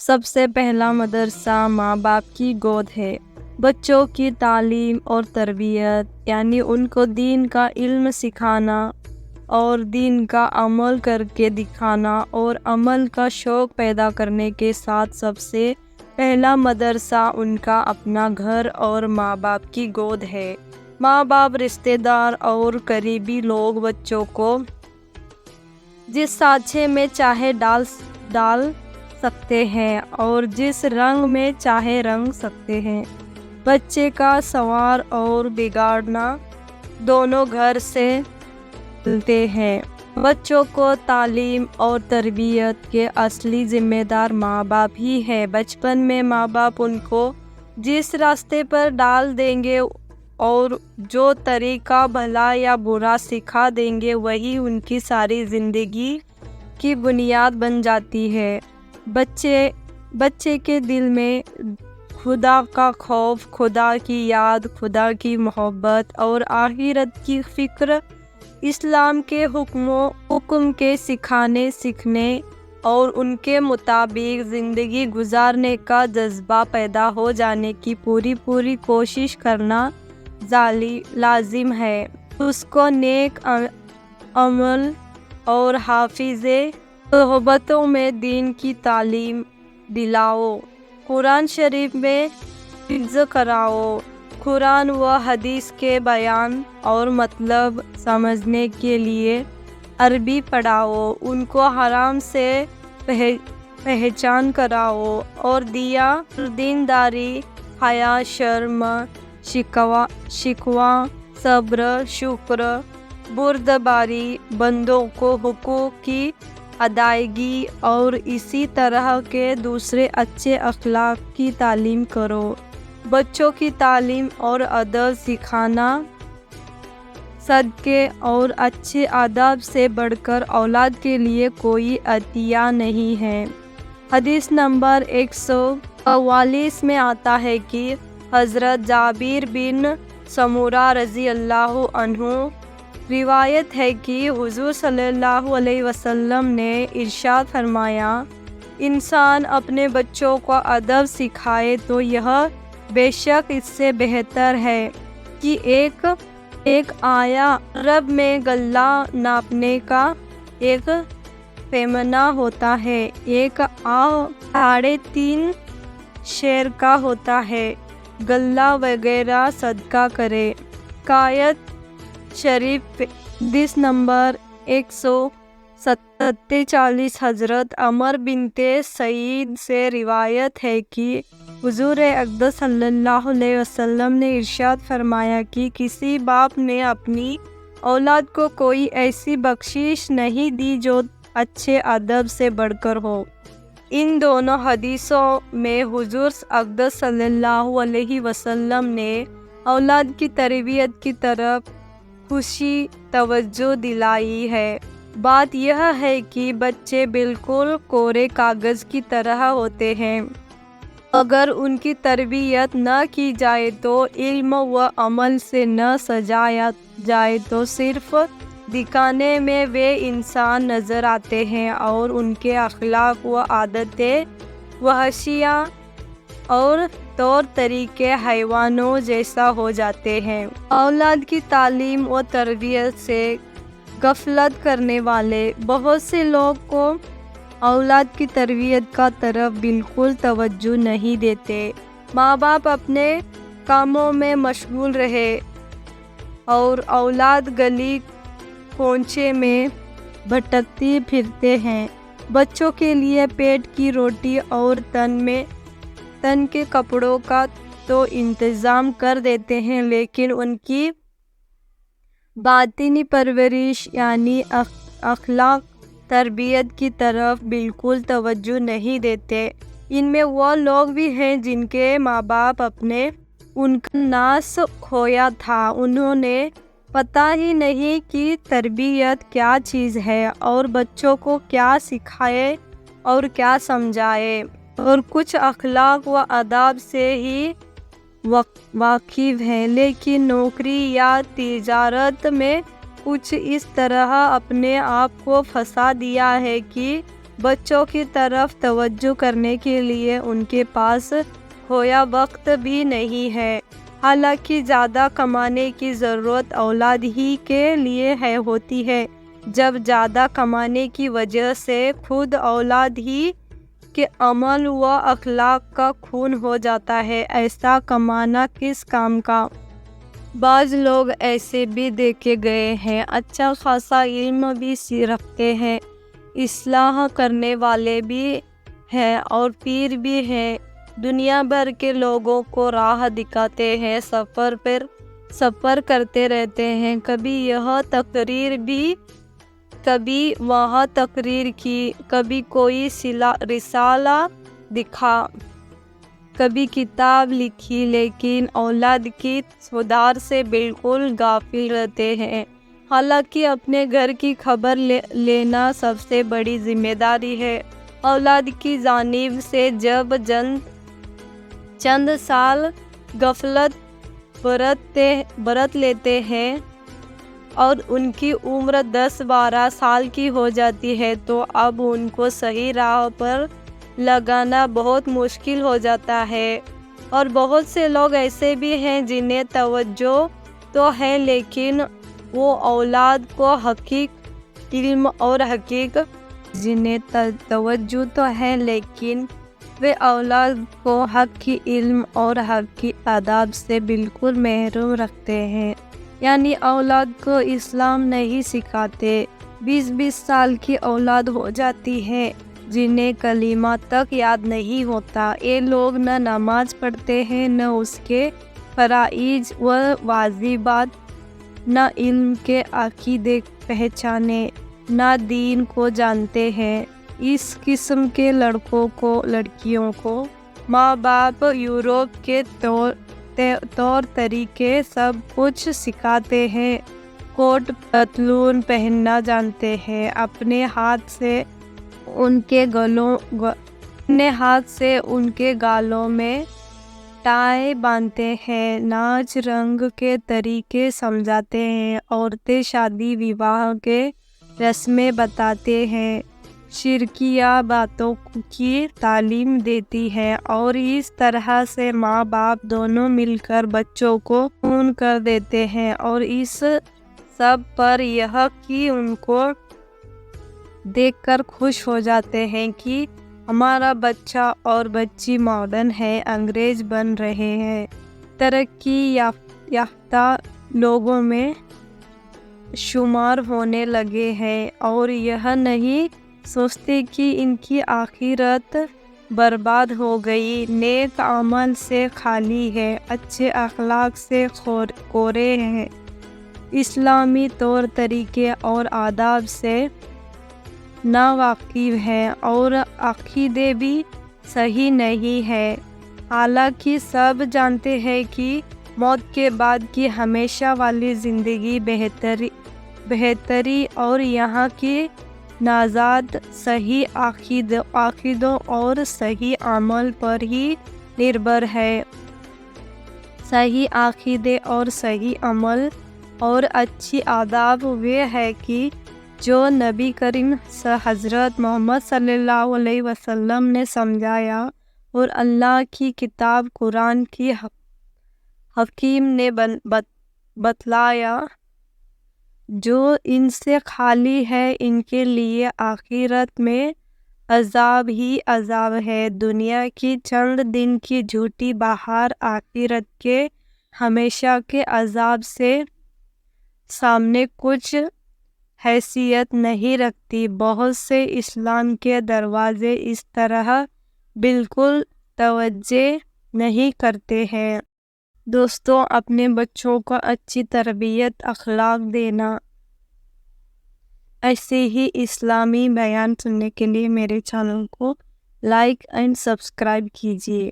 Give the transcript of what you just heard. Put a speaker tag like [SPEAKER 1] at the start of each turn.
[SPEAKER 1] سب سے پہلا مدرسہ ماں باپ کی گود ہے۔ بچوں کی تعلیم اور تربیت یعنی ان کو دین کا علم سکھانا اور دین کا عمل کر کے دکھانا اور عمل کا شوق پیدا کرنے کے ساتھ سب سے پہلا مدرسہ ان کا اپنا گھر اور ماں باپ کی گود ہے۔ ماں باپ، رشتہ دار اور قریبی لوگ بچوں کو جس سانچے میں چاہے ڈال سکتے ہیں اور جس رنگ میں چاہے رنگ سکتے ہیں۔ بچے کا سنوار اور بگڑنا دونوں گھر سے ملتے ہیں۔ بچوں کو تعلیم اور تربیت کے اصلی ذمہ دار ماں باپ ہی ہیں۔ بچپن میں ماں باپ ان کو جس راستے پر ڈال دیں گے اور جو طریقہ بھلا یا برا سکھا دیں گے وہی ان کی ساری زندگی کی بنیاد بن جاتی ہے۔ بچے کے دل میں خدا کا خوف، خدا کی یاد، خدا کی محبت اور آخرت کی فکر، اسلام کے حکم کے سیکھنے اور ان کے مطابق زندگی گزارنے کا جذبہ پیدا ہو جانے کی پوری کوشش کرنا لازم ہے۔ اس کو نیک عمل اور حفظ صحبتوں میں دین کی تعلیم دلاؤ، قرآن شریف میں حفظ کراؤ، قرآن و حدیث کے بیان اور مطلب سمجھنے کے لیے عربی پڑھاؤ، ان کو حرام سے پہچان کراؤ اور دینداری، حیا، شرم، شکوہ، صبر، شکر، بردباری، بندوں کو حقوق کی ادائیگی اور اسی طرح کے دوسرے اچھے اخلاق کی تعلیم کرو۔ بچوں کی تعلیم اور ادب سکھانا صدقے اور اچھے آداب سے بڑھ کر اولاد کے لیے کوئی عطیہ نہیں ہے۔ حدیث نمبر 144 میں آتا ہے کہ حضرت جابر بن سمورہ رضی اللہ عنہ روایت ہے کہ حضور صلی اللہ علیہ وسلم نے ارشاد فرمایا، انسان اپنے بچوں کو ادب سکھائے تو یہ بے شک اس سے بہتر ہے کہ ایک آیا عرب میں گلہ ناپنے کا ایک پیمانہ ہوتا ہے، ایک 3.5 سیر کا ہوتا ہے، گلہ وغیرہ صدقہ کرے۔ قایت شریف حدیث نمبر 147 حضرت عمر بنت سعید سے روایت ہے کہ حضور اقدس صلی اللہ علیہ وسلم نے ارشاد فرمایا کہ کسی باپ نے اپنی اولاد کو کوئی ایسی بخشش نہیں دی جو اچھے ادب سے بڑھ کر ہو۔ ان دونوں حدیثوں میں حضور اقدس صلی اللہ علیہ وسلم نے اولاد کی تربیت کی طرف خصوصی توجہ دلائی ہے۔ بات یہ ہے کہ بچے بالکل کورے کاغذ کی طرح ہوتے ہیں، اگر ان کی تربیت نہ کی جائے تو علم و عمل سے نہ سجایا جائے تو صرف دکھانے میں وہ انسان نظر آتے ہیں اور ان کے اخلاق و عادتیں وحشیہ اور طور طریقے حیوانوں جیسا ہو جاتے ہیں۔ اولاد کی تعلیم و تربیت سے غفلت کرنے والے بہت سے لوگ کو اولاد کی تربیت کا طرف بالکل توجہ نہیں دیتے۔ ماں باپ اپنے کاموں میں مشغول رہے اور اولاد گلی کوچے میں بھٹکتی پھرتے ہیں۔ بچوں کے لیے پیٹ کی روٹی اور تن کے کپڑوں کا تو انتظام کر دیتے ہیں لیکن ان کی باطنی پرورش یعنی اخلاق تربیت کی طرف بالکل توجہ نہیں دیتے۔ ان میں وہ لوگ بھی ہیں جن کے ماں باپ ان کا ناس کھویا تھا، انہوں نے پتہ ہی نہیں کہ تربیت کیا چیز ہے اور بچوں کو کیا سکھائے اور کیا سمجھائے، اور کچھ اخلاق و آداب سے ہی واقف ہیں لیکن نوکری یا تجارت میں کچھ اس طرح اپنے آپ کو پھنسا دیا ہے کہ بچوں کی طرف توجہ کرنے کے لیے ان کے پاس کھویا وقت بھی نہیں ہے۔ حالانکہ زیادہ کمانے کی ضرورت اولاد ہی کے لیے ہوتی ہے۔ جب زیادہ کمانے کی وجہ سے خود اولاد ہی کے عمل و اخلاق کا خون ہو جاتا ہے، ایسا کمانا کس کام کا؟ بعض لوگ ایسے بھی دیکھے گئے ہیں، اچھا خاصا علم بھی رکھتے ہیں، اصلاح کرنے والے بھی ہیں اور پیر بھی ہیں، دنیا بھر کے لوگوں کو راہ دکھاتے ہیں، سفر کرتے رہتے ہیں، کبھی یہ تقریر بھی، کبھی وہاں تقریر کی، کبھی کوئی رسالہ دکھا، کبھی کتاب لکھی، لیکن اولاد کی سدھار سے بالکل غافل رہتے ہیں۔ حالانکہ اپنے گھر کی خبر لینا سب سے بڑی ذمہ داری ہے۔ اولاد کی جانب سے جب چند سال غفلت برت لیتے ہیں اور ان کی عمر 10-12 سال کی ہو جاتی ہے تو اب ان کو صحیح راہ پر لگانا بہت مشکل ہو جاتا ہے۔ اور بہت سے لوگ ایسے بھی ہیں جنہیں توجہ تو ہے لیکن وہ اولاد کو حقیق علم اور حق کی علم اور حق کی آداب سے بالکل محروم رکھتے ہیں، یعنی اولاد کو اسلام نہیں سکھاتے۔ 20-20 سال کی اولاد ہو جاتی ہے جنہیں کلمہ تک یاد نہیں ہوتا۔ یہ لوگ نہ نماز پڑھتے ہیں، نہ اس کے فرائض و واجبات، نہ علم کے عقیدے پہچانے، نہ دین کو جانتے ہیں۔ اس قسم کے لڑکیوں کو ماں باپ یورپ کے طور طریقے سب کچھ سکھاتے ہیں، کوٹ پتلون پہننا جانتے ہیں، اپنے ہاتھ سے ان کے گالوں میں ٹائی باندھتے ہیں، ناچ رنگ کے طریقے سمجھاتے ہیں، عورتیں شادی وواہ کے رسمیں بتاتے ہیں، شرکیہ باتوں کی تعلیم دیتی ہیں، اور اس طرح سے ماں باپ دونوں مل کر بچوں کو خون کر دیتے ہیں، اور اس سب پر یہ کہ ان کو دیکھ کر خوش ہو جاتے ہیں کہ ہمارا بچہ اور بچی ماڈرن ہے، انگریز بن رہے ہیں، ترقی یافتہ لوگوں میں شمار ہونے لگے ہیں، اور یہ نہیں سوچتے کہ ان کی آخرت برباد ہو گئی، نیک عمل سے خالی ہے، اچھے اخلاق سے کورے ہیں، اسلامی طور طریقے اور آداب سے ناواقف ہیں، اور عقیدے بھی صحیح نہیں ہے۔ حالانکہ سب جانتے ہیں کہ موت کے بعد کی ہمیشہ والی زندگی بہتری اور یہاں کی نجات صحیح عقیدوں اور صحیح عمل پر ہی نربھر ہے۔ صحیح عقیدے اور صحیح عمل اور اچھی آداب وہ ہے کہ جو نبی کریم حضرت محمد صلی اللہ علیہ وسلم نے سمجھایا اور اللہ کی کتاب قرآن کی حکیم نے بتلایا۔ جو ان سے خالی ہے ان کے لیے آخرت میں عذاب ہی عذاب ہے، دنیا کی چند دن کی جھوٹی بہار آخرت کے ہمیشہ کے عذاب سے سامنے کچھ حیثیت نہیں رکھتی۔ بہت سے اسلام کے دروازے اس طرح بالکل توجہ نہیں کرتے ہیں۔ دوستو، اپنے بچوں کو اچھی تربیت اخلاق دینا۔ ایسے ہی اسلامی بیان سننے کے لیے میرے چینل کو لائک اینڈ سبسکرائب کیجیے۔